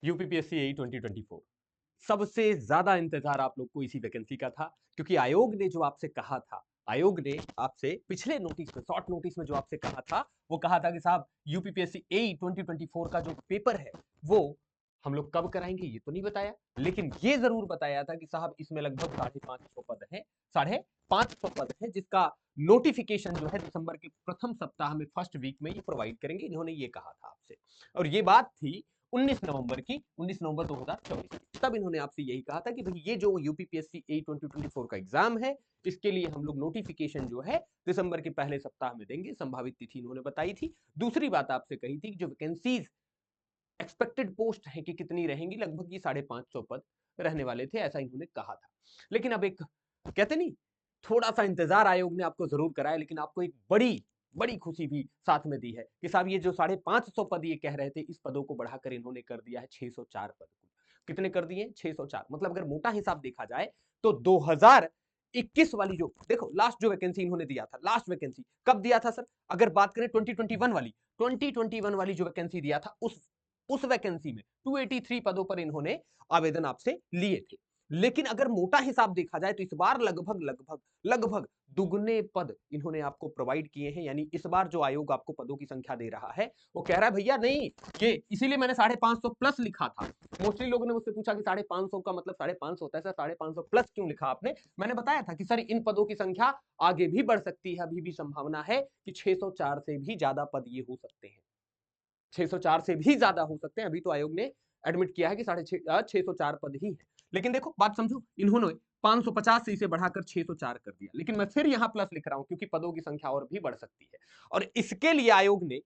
UPPSC एई 2024 सबसे ज्यादा इंतजार आप लोग को इसी वैकेंसी का था, क्योंकि आयोग ने जो आपसे कहा था, आयोग ने आपसे पिछले नोटिस में, शॉर्ट नोटिस में जो आपसे कहा था, वो कहा था कि साहब यूपीपीएससी एई 2024 का जो पेपर है वो हम लोग कब कराएंगे, ये तो नहीं बताया, लेकिन ये जरूर बताया था कि साहब इसमें लगभग 550 पद हैं, 550 पद हैं, जिसका नोटिफिकेशन जो है दिसंबर के प्रथम सप्ताह में, फर्स्ट वीक में ये प्रोवाइड करेंगे। इन्होंने ये कहा था आपसे, और ये बात थी 19 नवंबर की, 19 नवंबर 2024। तब इन्होंने आपसे यही कहा था कि भाई ये जो यूपीपीएससी ए 2024 का एग्जाम है, इसके लिए हम लोग नोटिफिकेशन जो है दिसंबर के पहले सप्ताह में देंगे। संभावित तिथि इन्होंने बताई थी। दूसरी बात आपसे कही थी कि जो वैकेंसीज एक्सपेक्टेड पोस्ट है कि कितनी रहेंगी, लगभग ये 550 पद रहने वाले थे, ऐसा इन्होंने कहा था। लेकिन अब एक कहते नहीं, थोड़ा सा इंतजार आयोग ने आपको जरूर कराया, लेकिन आपको एक बड़ी बड़ी खुशी भी साथ में दी है कि साहब ये जो 550 पद ये कह रहे थे, इस पदों को बढ़ाकर इन्होंने कर दिया है 604 पद। कितने कर दिए? 604। मतलब अगर मोटा हिसाब देखा जाए तो 2021 वाली जो, देखो लास्ट जो वैकेंसी इन्होंने दिया था, लास्ट वैकेंसी कब दिया था सर? अगर बात करें 2021 वाली, 2021 वाली जो वैकेंसी दिया था, उस वैकेंसी में 283 पदों पर इन्होंने आवेदन आपसे लिए थे। लेकिन अगर मोटा हिसाब देखा जाए तो इस बार लगभग लगभग लगभग दुगने पद इन्होंने आपको प्रोवाइड किए हैं। यानी इस बार जो आयोग आपको पदों की संख्या दे रहा है, वो कह रहा है भैया नहीं, ये इसीलिए मैंने 550 प्लस लिखा था। मोस्टली लोगों ने मुझसे पूछा कि 550 का मतलब 550 होता है सर, 550 प्लस क्यों लिखा आपने? मैंने बताया था कि सर इन पदों की संख्या आगे भी बढ़ सकती है, अभी भी संभावना है कि 604 से भी ज्यादा पद ये हो सकते हैं, 604 से भी ज्यादा हो सकते हैं। अभी तो आयोग ने एडमिट किया है कि 604 पद ही है। लेकिन देखो बात समझो, इन्होंने 550 से इसे बढ़ाकर 604 कर दिया, लेकिन मैं फिर यहां प्लस लिख रहा हूं क्योंकि पदों की संख्या और भी बढ़ सकती है। और इसके लिए आयोग ने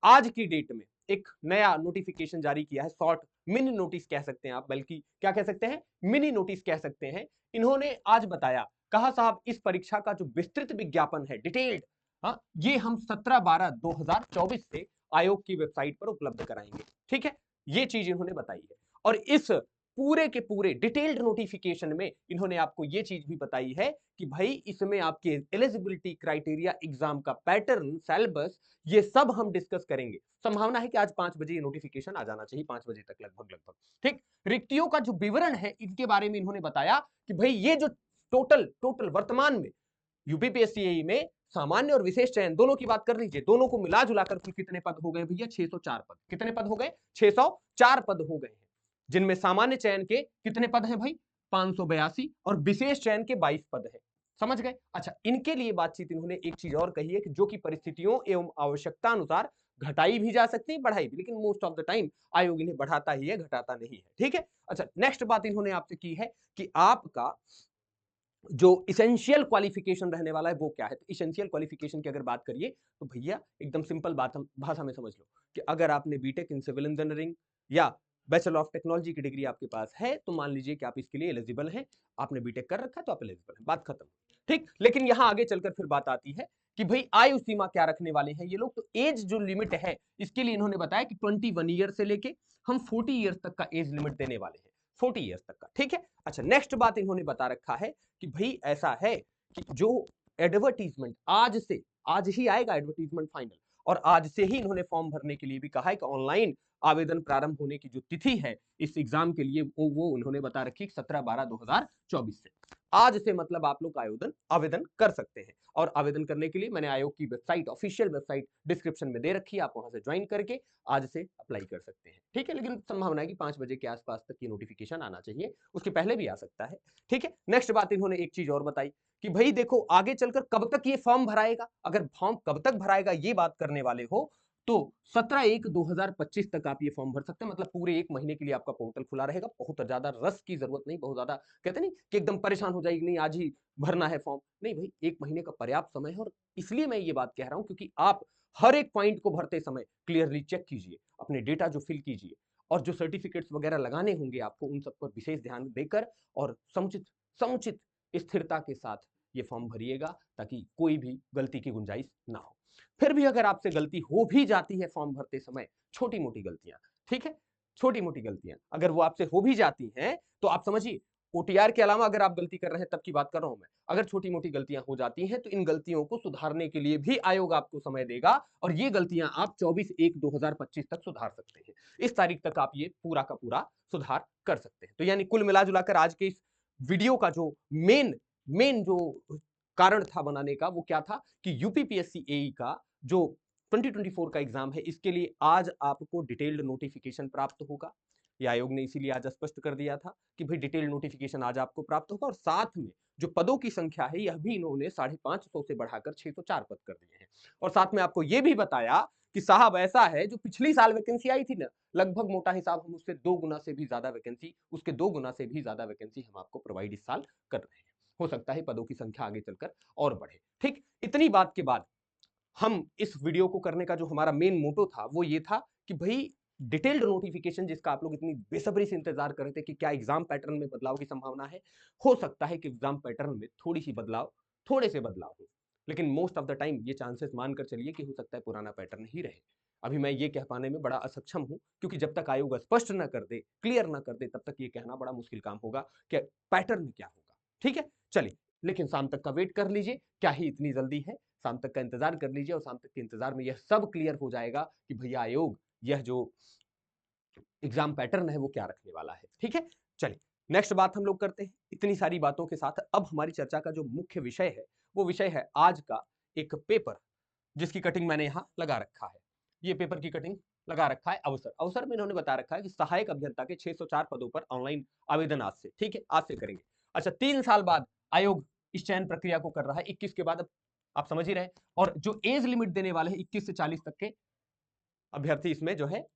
आज की डेट में एक नया नोटिफिकेशन जारी किया है, शॉर्ट मिनी नोटिस कह सकते हैं आप, बल्कि क्या कह सकते हैं, मिनी नोटिस कह सकते हैं। इन्होंने आज बताया, कहा साहब इस परीक्षा का जो विस्तृत विज्ञापन है, डिटेल्ड, हाँ, ये हम 17/12/2024 से आयोग की वेबसाइट पर उपलब्ध कराएंगे। ठीक है, ये चीज इन्होंने बताई है। और इस पूरे के पूरे डिटेल्ड नोटिफिकेशन में इन्होंने आपको ये चीज भी बताई है कि भाई इसमें आपके एलिजिबिलिटी क्राइटेरिया, एग्जाम का पैटर्न, सिलेबस, ये सब हम डिस्कस करेंगे। संभावना है कि आज 5 बजे ये नोटिफिकेशन आ जाना चाहिए, 5 बजे तक लगभग लगभग। ठीक, रिक्तियों का जो विवरण है इनके बारे में इन्होंने बताया कि भाई ये जो टोटल टोटल वर्तमान में यूपीपीएससी में सामान्य और विशेष चयन दोनों की बात कर लीजिए, दोनों को मिला जुलाकर कुल कितने पद हो गए भैया? 604 पद। कितने पद हो गए? 604 पद हो गए हैं, जिनमें सामान्य चयन के कितने पद हैं भाई? 582, और विशेष चयन के 22 पद हैं। समझ गए? अच्छा, इनके लिए बातचीत इन्होंने एक चीज और कही है कि जो कि परिस्थितियों एवं आवश्यकता अनुसार घटाई भी जा सकती है, बढ़ाई भी, लेकिन मोस्ट ऑफ द टाइम आयोग इन्हें बढ़ाता ही है, घटाता नहीं है। ठीक है। अच्छा, नेक्स्ट बात इन्होंने आपसे की है कि आपका जो इसेंशियल क्वालिफिकेशन रहने वाला है वो क्या है। तो इसेंशियल क्वालिफिकेशन की अगर बात करिए तो भैया एकदम सिंपल बात हम भाषा में समझ लो कि अगर आपने बीटेक इन सिविल इंजीनियरिंग या बैचलर ऑफ टेक्नोलॉजी की डिग्री आपके पास है, तो मान लीजिए कि आप इसके लिए एलिजिबल हैं। आपने बीटेक कर रखा है तो आप एलिजिबल हैं, बात खत्म। ठीक, लेकिन यहां आगे चलकर फिर बात आती है कि भाई आयु सीमा क्या रखने वाले हैं ये लोग। तो एज जो लिमिट है इसके लिए इन्होंने बताया कि 21 ईयर से लेके हम 40 ईयर्स तक का एज लिमिट देने वाले हैं, 40 ईयर्स तक का। ठीक है। अच्छा, नेक्स्ट बात इन्होंने बता रखा है कि भाई ऐसा है कि जो एडवर्टीजमेंट आज ही आएगा, एडवर्टीजमेंट फाइनल, और आज से ही इन्होंने फॉर्म भरने के लिए भी कहा है कि ऑनलाइन आवेदन प्रारंभ होने की जो तिथि है इस एग्जाम के लिए वो उन्होंने बता रखी 17/12/2024 से। आज से मतलब आप लोग आवेदन आवेदन कर सकते हैं। और आवेदन करने के लिए मैंने आयोग की वेबसाइट, ऑफिशियल वेबसाइट डिस्क्रिप्शन में दे रखी है, आप वहां से ज्वाइन करके आज से अप्लाई कर सकते हैं। ठीक है, लेकिन संभावना है कि 5 बजे के आसपास तक ये नोटिफिकेशन आना चाहिए, उसके पहले भी आ सकता है। ठीक है। नेक्स्ट बात इन्होंने एक चीज और बताई कि भाई देखो आगे चलकर कब तक ये फॉर्म भराएगा। अगर फॉर्म कब तक भराएगा ये बात करने वाले हो तो 17/1/2025 तक आप ये फॉर्म भर सकते हैं। मतलब पूरे 1 महीने के लिए आपका पोर्टल खुला रहेगा। बहुत ज्यादा रस की जरूरत नहीं, बहुत ज्यादा कहते नहीं कि एकदम परेशान हो जाएगी, नहीं आज ही भरना है फॉर्म, नहीं भाई, 1 महीने का पर्याप्त समय है। और इसलिए मैं ये बात कह रहा हूं क्योंकि आप हर एक पॉइंट को भरते समय क्लियरली चेक कीजिए, अपने डेटा जो फिल कीजिए, और जो सर्टिफिकेट्स वगैरह लगाने होंगे आपको उन सब पर विशेष ध्यान देकर और समुचित समुचित स्थिरता के साथ ये फॉर्म भरिएगा, ताकि कोई भी गलती की गुंजाइश ना हो। फिर भी अगर आपसे गलती हो भी जाती है फॉर्म भरते समय, छोटी मोटी गलतियां, ठीक है, छोटी मोटी गलतियां अगर वो आपसे हो भी जाती हैं तो आप समझिए ओटीआर के अलावा अगर आप गलती कर रहे हैं तब की बात कर रहा हूं मैं। अगर छोटी मोटी गलतियां हो जाती हैं तो इन गलतियों को सुधारने के लिए भी आयोग आपको समय देगा और ये गलतियां आप 24/1/2025 तक सुधार सकते हैं। इस तारीख तक आप ये पूरा का पूरा सुधार कर सकते हैं। तो यानी कुल मिला जुलाकर आज के इस वीडियो का जो मेन मेन जो कारण था बनाने का वो क्या था कि यूपीपीएससी एई का जो 2024 का एग्जाम है इसके लिए आज आपको डिटेल्ड नोटिफिकेशन प्राप्त होगा। ये आयोग ने इसीलिए आज स्पष्ट कर दिया था कि भाई डिटेल्ड नोटिफिकेशन आज आपको प्राप्त होगा और साथ में जो पदों की संख्या है यह भी इन्होंने 550 से बढ़ाकर 604 पद कर दिए हैं। और साथ में आपको यह भी बताया कि साहब ऐसा है जो पिछली साल वैकेंसी आई थी ना, लगभग मोटा हिसाब हम उससे 2 गुना से भी ज्यादा वैकेंसी उसके 2 गुना से भी ज्यादा वैकेंसी हम आपको प्रोवाइड इस साल कर रहे हैं। हो सकता है पदों की संख्या आगे चलकर और बढ़े। ठीक, इतनी बात के बाद हम इस वीडियो को करने का जो हमारा मेन मोटो था वो ये था कि भाई डिटेल्ड नोटिफिकेशन जिसका आप लोग इतनी बेसब्री से इंतजार कर रहे थे कि क्या एग्जाम पैटर्न में बदलाव की संभावना है, हो सकता है कि एग्जाम पैटर्न में थोड़े से बदलाव हो, लेकिन मोस्ट ऑफ द टाइम ये चांसेस मानकर चलिए कि हो सकता है पुराना पैटर्न ही रहे। अभी मैं ये कह पाने में बड़ा असक्षम हूं क्योंकि जब तक आयोग स्पष्ट ना कर दे, क्लियर ना कर दे, तब तक ये कहना बड़ा मुश्किल काम होगा कि पैटर्न क्या होगा। ठीक है, चलिए, लेकिन शाम तक का वेट कर लीजिए, क्या ही इतनी जल्दी है, शाम तक का इंतजार कर लीजिए और शाम तक के इंतजार में यह सब क्लियर हो जाएगा कि भैया आयोग यह जो एग्जाम पैटर्न है वो क्या रखने वाला है। ठीक है, चलिए नेक्स्ट बात हम लोग करते हैं। इतनी सारी बातों के साथ अब हमारी चर्चा का जो मुख्य विषय है वो विषय है आज का एक पेपर जिसकी कटिंग मैंने यहां लगा रखा है। ये पेपर की कटिंग लगा रखा है अवसर अवसर में इन्होंने बता रखा है कि सहायक अभियंता के 604 पदों पर ऑनलाइन आवेदन आज से, ठीक है, आज से करेंगे। अच्छा, 3 साल बाद आयोग इस चयन प्रक्रिया को कर रहा है, 21 के बाद। अब आप समझ ही रहे, और जो एज लिमिट देने वाले हैं 21 से 40 तक के अभ्यर्थी इसमें जो है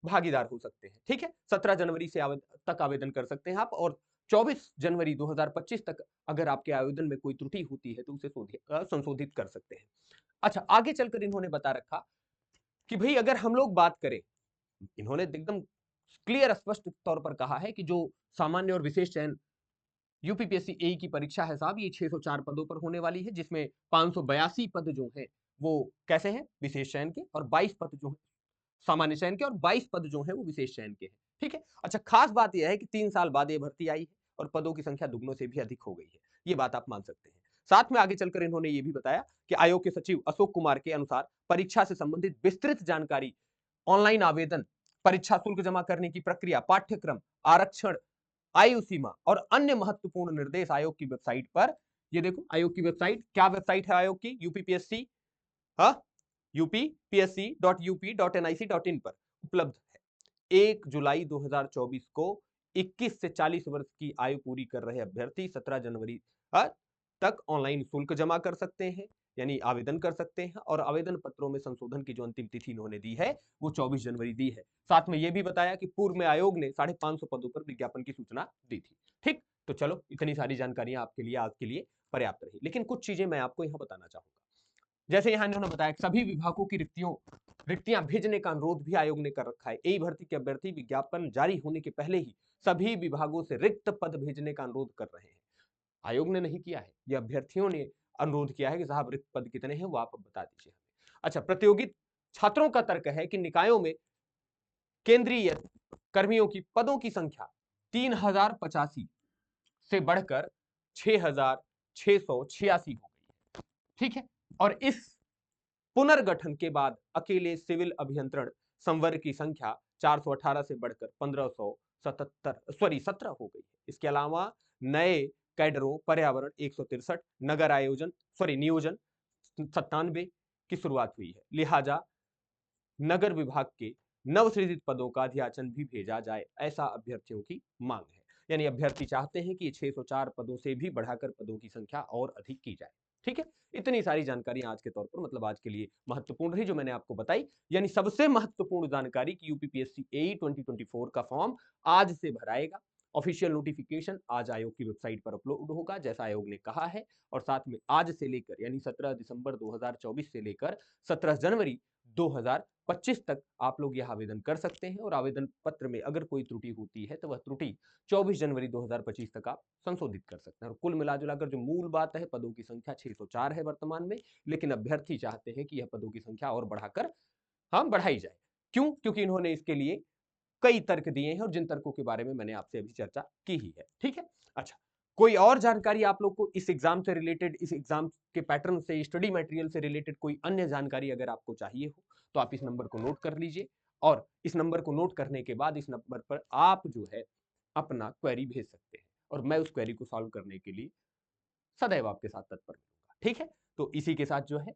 भागीदार हो सकते हैं। ठीक है, 17 जनवरी से तक आवेदन कर सकते हैं आप, और 24 जनवरी 2025 तक अगर आपके आवेदन में कोई त्रुटि होती है तो उसे संशोधित कर सकते हैं। अच्छा, आगे चलकर इन्होंने बता रखा कि भाई अगर हम लोग बात करें, इन्होंने एकदम क्लियर स्पष्ट तौर पर कहा है कि जो सामान्य और विशेष चयन यूपीपीएससी एई की परीक्षा है साहब, ये 604 पदों पर होने वाली है, जिसमें 582 पद जो हैं वो कैसे हैं, विशेष चयन के, और 22 पद जो है सामान्य चयन के, और 22 पद जो है वो विशेष चयन के हैं। ठीक है, अच्छा, खास बात यह है कि 3 साल बाद ये भर्ती आई है और पदों की संख्या दुगनों से भी अधिक हो गई है, ये बात आप मान सकते हैं। साथ में आगे चलकर इन्होंने ये भी बताया कि आयोग के सचिव अशोक कुमार के अनुसार परीक्षा से संबंधित विस्तृत जानकारी, ऑनलाइन आवेदन, परीक्षा शुल्क जमा करने की प्रक्रिया, पाठ्यक्रम, आरक्षण, आयु सीमा और अन्य महत्वपूर्ण निर्देश आयोग की वेबसाइट पर, ये देखो आयोग की वेबसाइट, क्या वेबसाइट है आयोग की, यूपीपीएससी, हाँ, upsc.up.nic.in पर उपलब्ध है। 1 जुलाई 2024 को 21 से 40 वर्ष की आयु पूरी कर रहे अभ्यर्थी 17 जनवरी तक ऑनलाइन शुल्क जमा कर सकते हैं, यानी आवेदन कर सकते हैं, और आवेदन पत्रों में संशोधन की जो अंतिम तिथि इन्होंने दी है वो 24 जनवरी दी है। साथ में यह भी बताया कि पूर्व में आयोग ने 550 पदों पर विज्ञापन की सूचना दी थी। ठीक, तो चलो, इतनी सारी जानकारियां आपके लिए आज के लिए पर्याप्त रही, लेकिन कुछ चीजें मैं आपको यहां बताना चाहूंगा। जैसे यहां इन्होंने बताया सभी विभागों की रिक्तियां भेजने का अनुरोध भी आयोग ने कर रखा है। एई भर्ती के अभ्यर्थी विज्ञापन जारी होने के पहले ही सभी विभागों से रिक्त पद भेजने का अनुरोध कर रहे हैं। आयोग ने नहीं किया है, ये अभ्यर्थियों ने अनुरोध किया है कि साहब रिक्त पद कितने हैं वो आप बता दीजिए। अच्छा, प्रतियोगी छात्रों का तर्क है कि निकायों में केंद्रीय कर्मियों की पदों की संख्या 3085 से बढ़कर 6686 हो गई है। ठीक है, और इस पुनर्गठन के बाद अकेले सिविल अभियंत्रण संवर्ग की संख्या 418 से बढ़कर 17 हो गई है। इसके अलावा नए कैडरों, पर्यावरण 163, नगर नियोजन 97 की शुरुआत हुई है। लिहाजा नगर विभाग के नवसृजित पदों का अध्याचन भी भेजा जाए, ऐसा अभ्यर्थियों की मांग है। यानी अभ्यर्थी चाहते हैं कि 604 पदों से भी बढ़ाकर पदों की संख्या और अधिक की जाए। ठीक है, इतनी सारी जानकारी आज के तौर पर, मतलब आज के लिए महत्वपूर्ण रही जो मैंने आपको बताई। यानी सबसे महत्वपूर्ण जानकारी कि यूपीपीएससी एई 2024 का फॉर्म आज से भराएगा। ऑफिशियल नोटिफिकेशन आज आयोग की वेबसाइट पर अपलोड होगा जैसा आयोग ने कहा है, और साथ में आज से लेकर यानी 17 दिसंबर 2024 से लेकर 17 जनवरी 2025 तक आप लोग यह आवेदन कर सकते हैं, और आवेदन पत्र में अगर कोई त्रुटि होती है तो वह त्रुटि 24 जनवरी 2025 तक आप संशोधित कर सकते हैं। और कुल मिलाजुलाकर जो मूल बात है, पदों की संख्या 604 है वर्तमान में, लेकिन अभ्यर्थी चाहते हैं कि यह पदों की संख्या और बढ़ाकर बढ़ाई जाए। क्यों? क्योंकि इन्होंने इसके लिए कई तर्क दिए हैं और जिन तर्कों के बारे में मैंने आपसे अभी चर्चा की ही है। ठीक है? अच्छा, कोई और जानकारी आप लोग को इस एग्जाम से रिलेटेड, इस एग्जाम के पैटर्न से, स्टडी मटेरियल से रिलेटेड कोई अन्य जानकारी अगर आपको चाहिए हो तो आप इस नंबर को नोट कर लीजिए, और इस नंबर को नोट करने के बाद इस नंबर पर आप जो है अपना क्वेरी भेज सकते हैं, और मैं उस क्वेरी को सॉल्व करने के लिए सदैव आपके साथ तत्पर रहूंगा। ठीक है? तो इसी के साथ जो है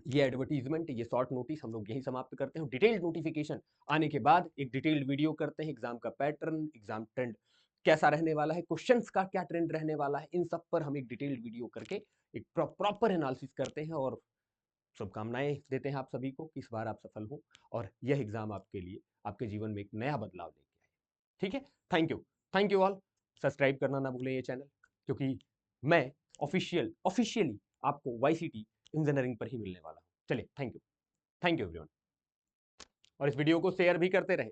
ये एडवर्टीजमेंट, ये शॉर्ट नोटिस हम लोग यही समाप्त करते हैं। डिटेल्ड नोटिफिकेशन आने के बाद एक डिटेल्ड वीडियो करते हैं, एग्जाम का पैटर्न, एग्जाम ट्रेंड कैसा रहने वाला है, क्वेश्चंस का क्या ट्रेंड रहने वाला है, इन सब पर हम एक डिटेल्ड वीडियो करके एक प्रॉपर एनालिसिस करते हैं, और शुभकामनाएं देते हैं आप सभी को कि इस बार आप सफल हों और यह एग्जाम आपके लिए, आपके जीवन में एक नया बदलाव लेके आए। ठीक है? Thank you all. सब्सक्राइब करना ना भूलें ये चैनल, क्योंकि मैं ऑफिशियली आपको वाईसीटी इंजीनियरिंग पर ही मिलने वाला हूं। चलिए, थैंक यू एवरीवन, और इस वीडियो को शेयर भी करते रहे।